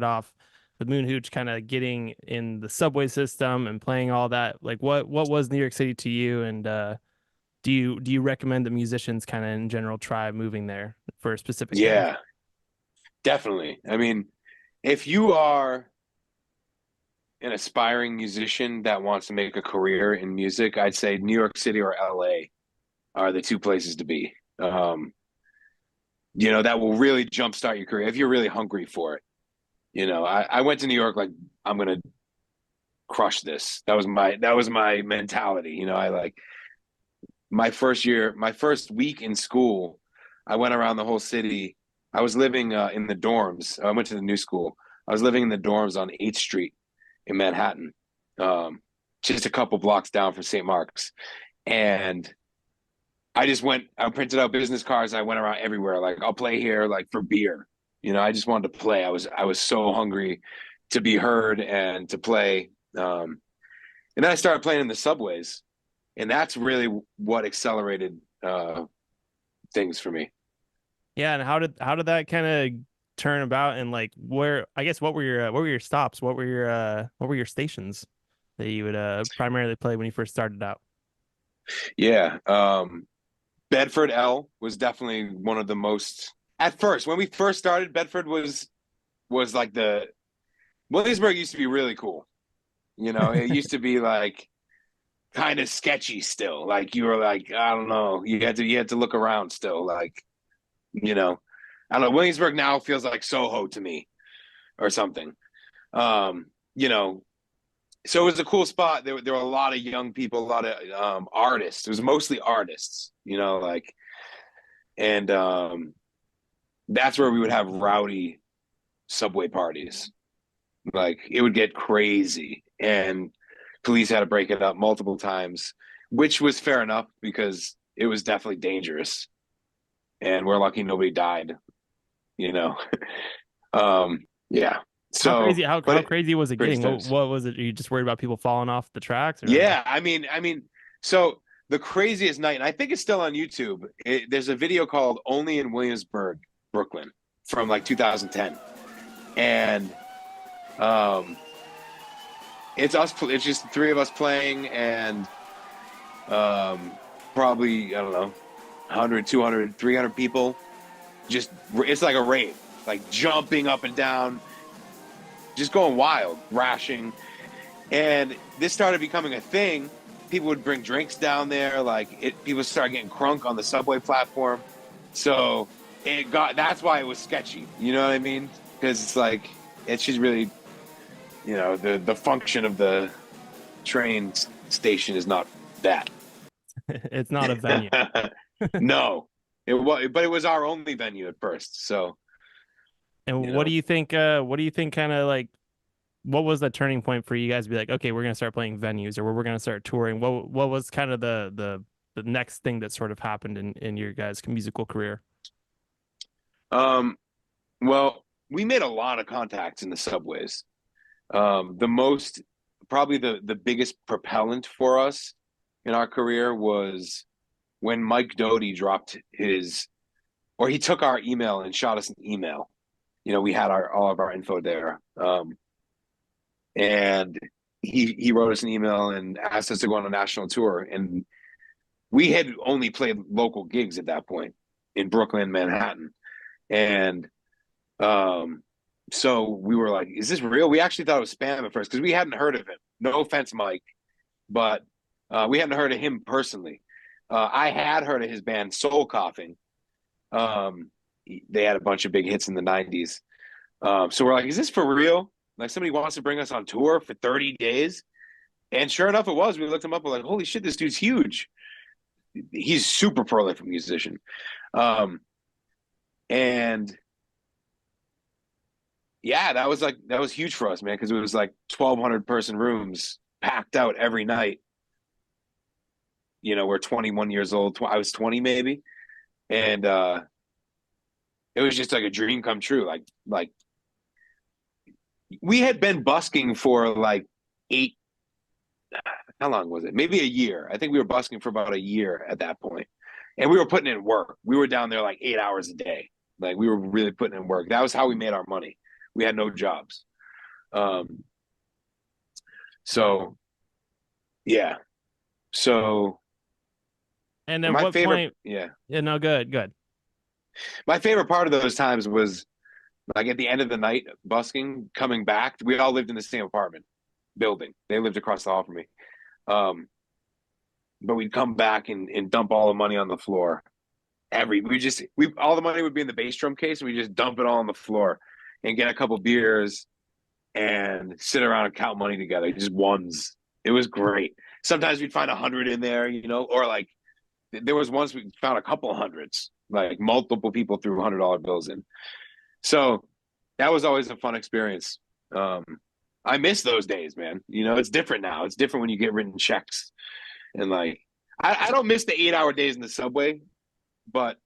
off with Moon Hooch kind of getting in the subway system and playing all that. Like what was New York City to you? And do you recommend the musicians kind of in general try moving there for a specific thing? Yeah, definitely. I mean, if you are an aspiring musician that wants to make a career in music, I'd say New York City or LA are the two places to be. That will really jumpstart your career if you're really hungry for it. I went to New York like I'm gonna crush this. That was my mentality. I like my first year, my first week in school, I went around the whole city. I was living in the dorms. I went to the new school. I was living in the dorms on 8th Street in Manhattan, um, just a couple blocks down from St. Mark's. And I printed out business cards. I went around everywhere. Like, I'll play here, like for beer. I just wanted to play. I was so hungry to be heard and to play. And then I started playing in the subways, and that's really what accelerated things for me. Yeah, and how did that kind of turn about and like where I guess what were your stops? What were your stations that you would primarily play when you first started out? Yeah. Bedford L was definitely one of the most at first when we first started. Bedford was like the Williamsburg used to be really cool. It used to be like kind of sketchy still. Like you were like, I don't know, you had to look around still. Like, you know, I don't know. Williamsburg now feels like Soho to me or something. Um, you know, so it was a cool spot. There were a lot of young people, a lot of artists. It was mostly artists, like and that's where we would have rowdy subway parties. Like it would get crazy, and police had to break it up multiple times, which was fair enough because it was definitely dangerous. And we're lucky nobody died. You know, yeah. How crazy So, how but how crazy was it crazy getting? What times. what was it? Are you just worried about people falling off the tracks or Yeah, I mean, so the craziest night, and I think it's still on YouTube. There's a video called "Only in Williamsburg, Brooklyn" from like 2010, and um, it's us. It's just the three of us playing, and um, probably I don't know, 100, 200, 300 people. Just it's like a rave, like jumping up and down, just going wild, rashing. And this started becoming a thing. People would bring drinks down there. People started getting crunk on the subway platform. So that's why it was sketchy. You know what I mean? Because it's like, it's just really, the function of the train station is not that. it's not a venue? No, but it was our only venue at first. So, And you what do know, you think what do you think kind of like what was the turning point for you guys to be like, okay, we're gonna start playing venues or we're gonna start touring? What was kind of the next thing that sort of happened in your guys' musical career? um, well, we made a lot of contacts in the subways. The most, probably the biggest propellant for us in our career was when Mike Doty dropped or he took our email and shot us an email. We had all of our info there, and he wrote us an email and asked us to go on a national tour. And we had only played local gigs at that point in Brooklyn, Manhattan, and um, so we were like, "Is this real?" We actually thought it was spam at first because we hadn't heard of him. No offense, Mike, but we hadn't heard of him personally. I had heard of his band Soul Coughing. Um, they had a bunch of big hits in the '90s. So we're like, "Is this for real? Like somebody wants to bring us on tour for 30 days?" And sure enough, it was. We looked him up. We're like, "Holy shit, this dude's huge. He's super prolific musician." Um, and yeah, that was huge for us, man, because it was like 1,200 person rooms packed out every night. We're 21 years old. I was 20 maybe, and it was just like a dream come true. Like we had been busking for like eight. How long was it? Maybe a year. I think we were busking for about a year at that point, and we were putting in work. We were down there like 8 hours a day. Like we were really putting in work. That was how we made our money. We had no jobs. Um, so yeah. So And and at my what favorite, point? yeah, Yeah, no, good, good. my favorite part of those times was like at the end of the night, busking, coming back. We all lived in the same apartment building. They lived across the hall from me. Um, but we'd come back and dump all the money on the floor. We all the money would be in the bass drum case, and we just dump it all on the floor and get a couple beers and sit around and count money together, just ones. It was great. Sometimes we'd find 100 in there, or like there was once we found a couple hundreds, like multiple people threw $100 bills in. So that was always a fun experience. Um, I miss those days, man. It's different now. It's different when you get written checks and like I don't miss the 8-hour days in the subway, but